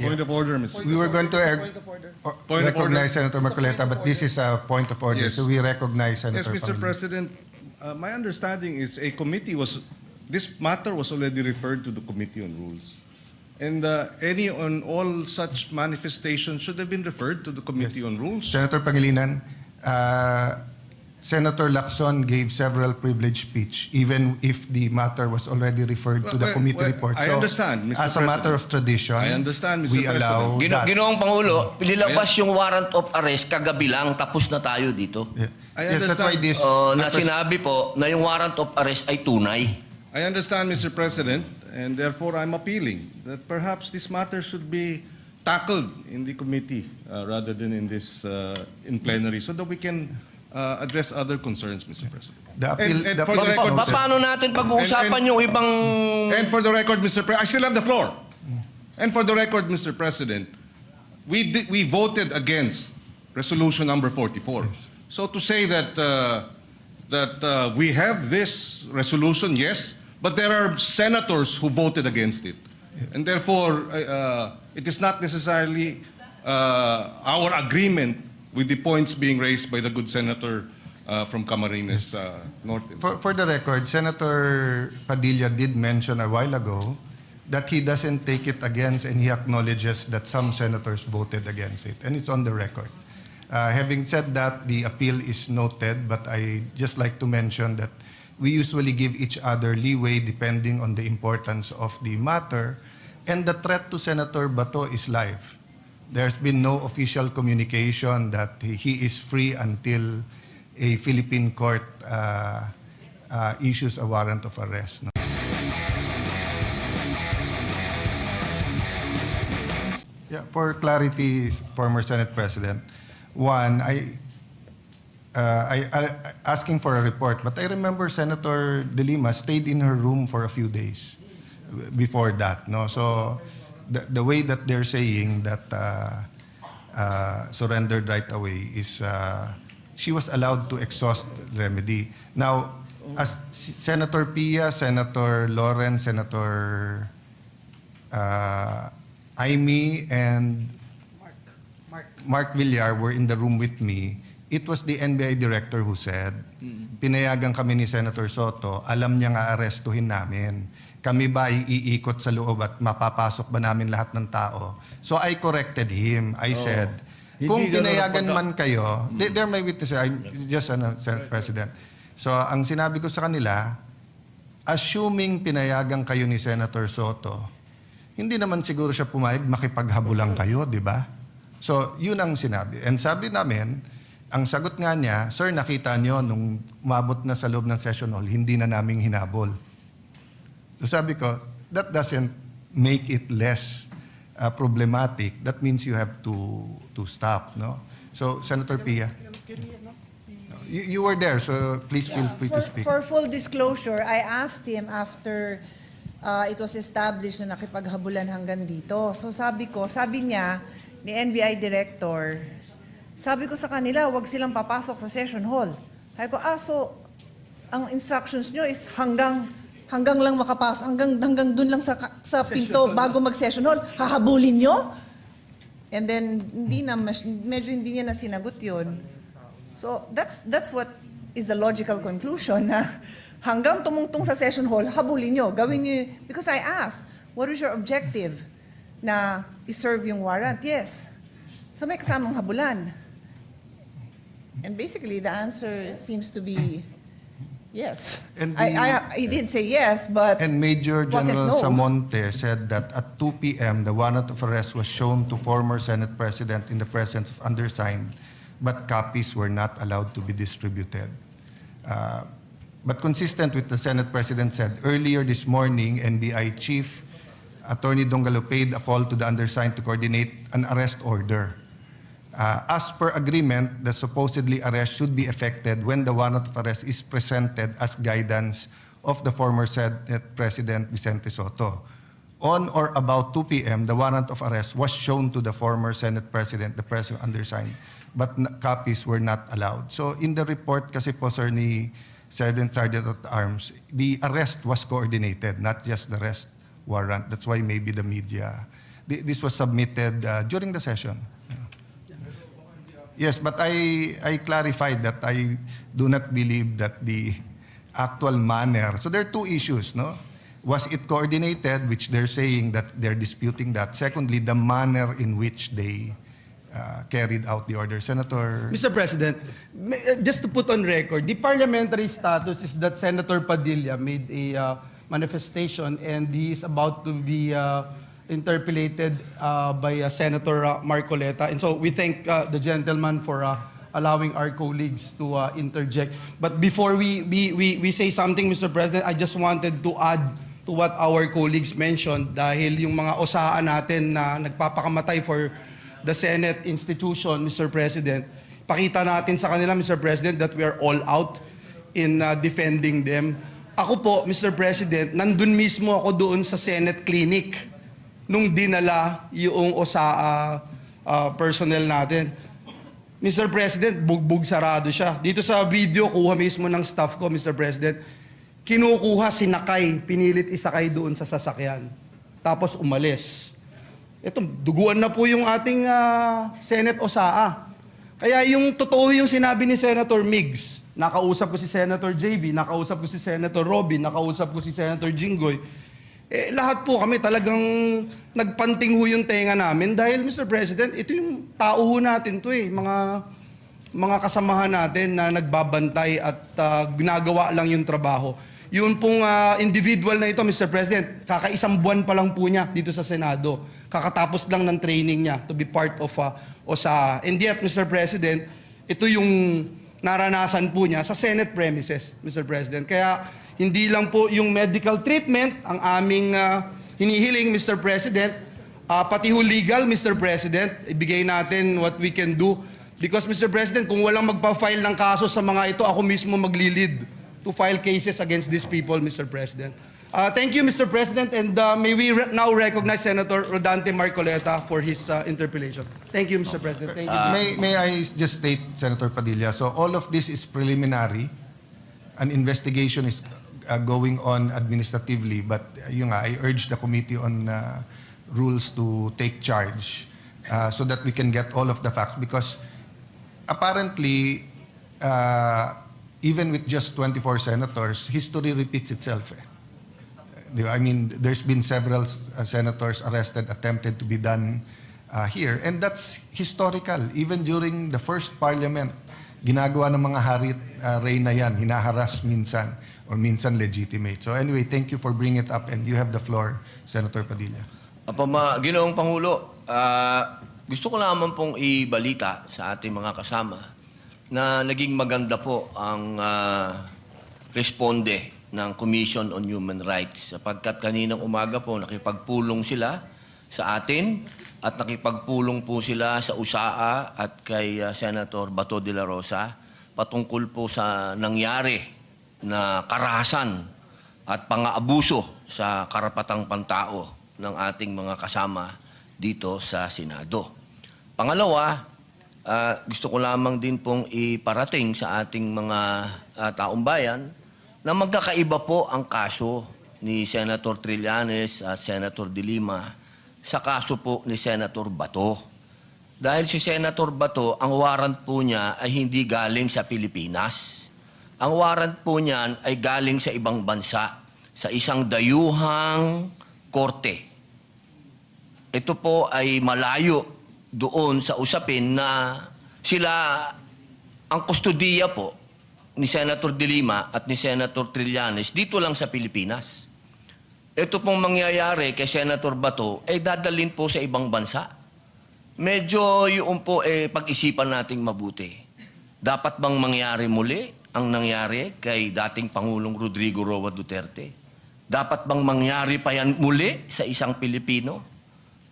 Point of order, Mr. We were going to Point of order. recognize Senator Marcoleta, but this is a point of order, Yes. so we recognize Yes, Senator Mr. Pangilinan. President, my understanding is this matter was already referred to the Committee on Rules. And any on all such manifestations should have been referred to the Committee on Rules. Senator Pangilinan, Senator Lacson gave several privileged speech, even if the matter was already referred to the committee report. I understand, Mr. As a matter of tradition, I understand, Mr. we allow that. Ginoong Pangulo, nilabas yung warrant of arrest kagabi lang, tapos na tayo dito. Yeah. I Yes, that's why understand. this... Na sinabi po na yung warrant of arrest ay tunay. I understand, Mr. President, and therefore I'm appealing that perhaps this matter should be tackled in the committee rather than in this in plenary, so that we can address other concerns, Mr. President. The appeal- And the for the appeal- record, Pa- Paano natin pag-uusapan And- yung ibang... And for the record, Mr. President, I still have the floor. And for the record, Mr. President, we voted against resolution number 44. So to say that we have this resolution, yes, but there are senators who voted against it, and therefore it is not necessarily our agreement with the points being raised by the good senator from Camarines Norte. For the record, Senator Padilla did mention a while ago that he doesn't take it against, and he acknowledges that some senators voted against it, and it's on the record. Having said that, the appeal is noted, but I just like to mention that we usually give each other leeway depending on the importance of the matter, and the threat to Senator Bato is live. There's been no official communication that he is free until a Philippine court issues a warrant of arrest. No? Yeah, for clarity, former Senate President, one, I asking for a report, but I remember Senator De Lima stayed in her room for a few days before that. No, so the way that they're saying that surrendered right away is she was allowed to exhaust remedy. Now, as Senator Pia, Senator Lawrence, Senator Aimee, and Mark Villar were in the room with me, it was the NBI director who said, pinayagan kami ni Senator Soto, alam niya nga arestuhin namin. Kami ba iikot sa loob at mapapasok ba namin lahat ng tao? So I corrected him. I said, kung pinayagan man kayo, they're my witnesses, I'm just Senate President. So ang sinabi ko sa kanila, assuming pinayagan kayo ni Senator Soto, hindi naman siguro siya pumayag makipaghabulan kayo, di ba? So yun ang sinabi. And sabi namin, ang sagot nga niya, sir, nakita nyo nung umabot na sa loob ng session hall, hindi na naming hinabol. So sabi ko, that doesn't make it less problematic. That means you have to stop, no? So, Senator Pia, you were there, so please feel free to speak. For full disclosure, I asked him after it was established na nakipaghabulan hanggang dito. So sabi niya, ni NBI Director, sabi ko sa kanila, wag silang papasok sa session hall. Sabi ko, so ang instructions nyo is hanggang lang makapasok, hanggang dun lang sa pinto bago mag-session hall, hahabulin nyo? And then, medyo hindi niya na sinagot yun. So, that's what is the logical conclusion na hanggang tumungtong sa session hall, habulin nyo, gawin nyo, because I asked, what is your objective na i-serve yung warrant? Yes. So, may kasamang habulan. And basically, the answer seems to be yes. And he did say yes, but And Major wasn't General no. Samonte said that at 2 p.m., the warrant of arrest was shown to former Senate President in the presence of undersigned, but copies were not allowed to be distributed. But consistent with the Senate President said, earlier this morning, NBI Chief Attorney Dongalo paid a call to the undersigned to coordinate an arrest order. As per agreement, the supposedly arrest should be effected when the warrant of arrest is presented as guidance of the former Senate President Vicente Soto. On or about 2 p.m., the warrant of arrest was shown to the former Senate President, the President undersigned, but copies were not allowed. So in the report kasi po, sir, ni Sergeant at Arms, the arrest was coordinated, not just the arrest warrant. That's why maybe the media this was submitted during the session. Yes, but I clarified that I do not believe that the actual manner. So there are two issues, no? Was it coordinated, which they're saying that they're disputing that. Secondly, the manner in which they carried out the order. Senator... Mr. President, just to put on record, the parliamentary status is that Senator Padilla made a manifestation and he is about to be interpellated by Senator Marcoleta. And so we thank the gentleman for allowing our colleagues to interject. But before we say something, Mr. President, I just wanted to add to what our colleagues mentioned dahil yung mga osaan natin na nagpapakamatay for the Senate institution, Mr. President, pakita natin sa kanila, Mr. President, that we are all out in defending them. Ako po, Mr. President, nandun mismo ako doon sa Senate clinic nung dinala yung OSAA personnel natin. Mr. President, bugbog sarado siya. Dito sa video, kuha mismo ng staff ko, Mr. President, kinukuha, sinakay, pinilit isakay doon sa sasakyan. Tapos umalis. Ito, duguan na po yung ating Senate OSAA. Kaya yung totoo yung sinabi ni Senator Migs, nakausap ko si Senator JB, nakausap ko si Senator Robin, nakausap ko si Senator Jinggoy, lahat po kami talagang nagpanting ho yung tenga namin dahil, Mr. President, ito yung tao ho natin to mga kasamahan natin na nagbabantay at ginagawa lang yung trabaho. Yun pong individual na ito, Mr. President, kakaisang buwan pa lang po niya dito sa Senado. Kakatapos lang ng training niya to be part of OSAA. And yet, Mr. President, ito yung naranasan po niya sa Senate premises, Mr. President. Kaya hindi lang po yung medical treatment ang aming hinihiling, Mr. President, pati ho legal, Mr. President, ibigay natin what we can do. Because, Mr. President, kung walang magpa-file ng kaso sa mga ito, ako mismo maglilid to file cases against these people, Mr. President. Thank you, Mr. President, and may we now recognize Senator Rodante Marcoleta for his interpellation. Thank you, Mr. President. Thank you. May I just state, Senator Padilla, so all of this is preliminary. An investigation is going on administratively, but yun nga, I urge the Committee on Rules to take charge so that we can get all of the facts because apparently, even with just 24 senators, history repeats itself. I mean, there's been several senators arrested, attempted to be done here. And that's historical. Even during the first parliament, ginagawa ng mga harit reyna yan, hinaharas minsan, or minsan legitimate. So anyway, thank you for bringing it up and you have the floor, Senator Padilla. Ginoong Pangulo, gusto ko lamang pong ibalita sa ating mga kasama na naging maganda po ang responde ng Commission on Human Rights sapagkat kaninang umaga po nakipagpulong sila sa atin at nakipagpulong po sila sa USAA at kay Senator Bato de la Rosa patungkol po sa nangyari na karahasan at pang-aabuso sa karapatang pantao ng ating mga kasama dito sa Senado. Pangalawa, gusto ko lamang din pong iparating sa ating mga taong bayan na magkakaiba po ang kaso ni Senator Trillanes at Senator De Lima sa kaso po ni Senator Bato. Dahil si Senator Bato, ang warrant po niya ay hindi galing sa Pilipinas. Ang warrant po niyan ay galing sa ibang bansa, sa isang dayuhang korte. Ito po ay malayo doon sa usapin na sila ang kustodiya po ni Senator De Lima at ni Senator Trillanes dito lang sa Pilipinas. Ito pong mangyayari kay Senator Bato ay dadalhin po sa ibang bansa. Medyo yun po pag-isipan nating mabuti. Dapat bang mangyari muli ang nangyari kay dating Pangulong Rodrigo Roa Duterte? Dapat bang mangyari pa yan muli sa isang Pilipino?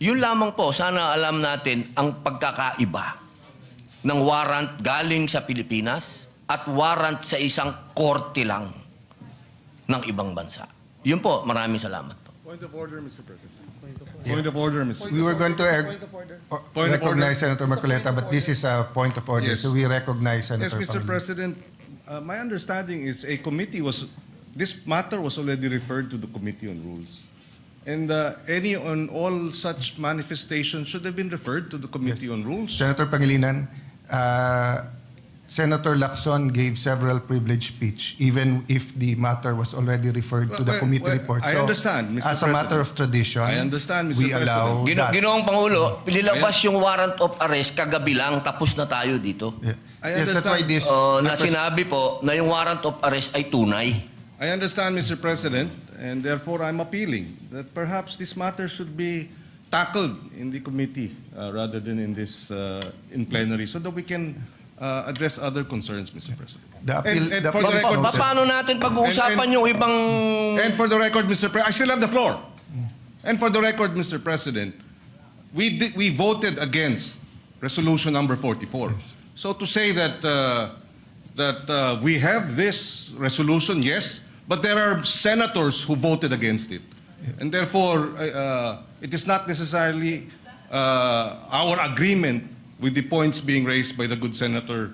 Yun lamang po, sana alam natin ang pagkakaiba ng warrant galing sa Pilipinas at warrant sa isang korte lang ng ibang bansa. Yun po, maraming salamat po. Point of order, Mr. President. Point of order, Mr. We were going to Point of recognize order. Senator Marcoleta, but this is a point of order, Yes. so we recognize Yes, Senator Mr. Pangilinan. President, my understanding is this matter was already referred to the Committee on Rules. And any on all such manifestations should have been referred to the Committee on Rules. Senator Pangilinan, Senator Lacson gave several privileged speech, even if the matter was already referred to the Well, committee well, report. I understand, Mr. As a matter of tradition, I understand, Mr. we allow that. Ginoong Pangulo, nilabas yung warrant of arrest kagabi lang, tapos na tayo dito. Yeah. I Yes, that's why understand. this... Na that was- sinabi po na yung warrant of arrest ay tunay. I understand, Mr. President, and therefore I'm appealing that perhaps this matter should be tackled in the committee rather than in this in plenary, so that we can address other concerns, Mr. President. The appeal- And the for the appeal is record, noted. Paano natin pag-uusapan And- yung ibang... And for the record, Mr. President, I still have the floor. And for the record, Mr. President, we voted against resolution number 44. So to say that we have this resolution, yes, but there are senators who voted against it, and therefore it is not necessarily our agreement with the points being raised by the good senator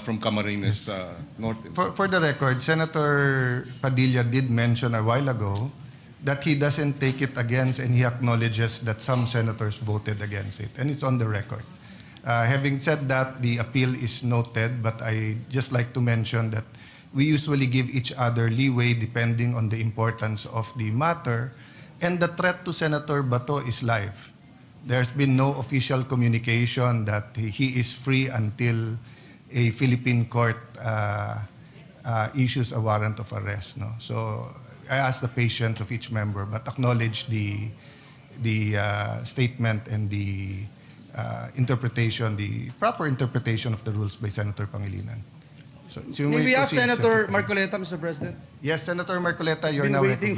from Camarines Norte. For the record, Senator Padilla did mention a while ago that he doesn't take it against, and he acknowledges that some senators voted against it, and it's on the record. Having said that, the appeal is noted, but I just like to mention that we usually give each other leeway depending on the importance of the matter, and the threat to Senator Bato is live. There's been no official communication that he is free until a Philippine court issues a warrant of arrest. No? So I ask the patience of each member, but acknowledge the statement and the interpretation, the proper interpretation of the rules by Senator Pangilinan. So you May we ask proceed, Senator Pangilinan. Marcoleta, Mr. President? Yes, Senator Marcoleta, He's you're been now waiting recognized.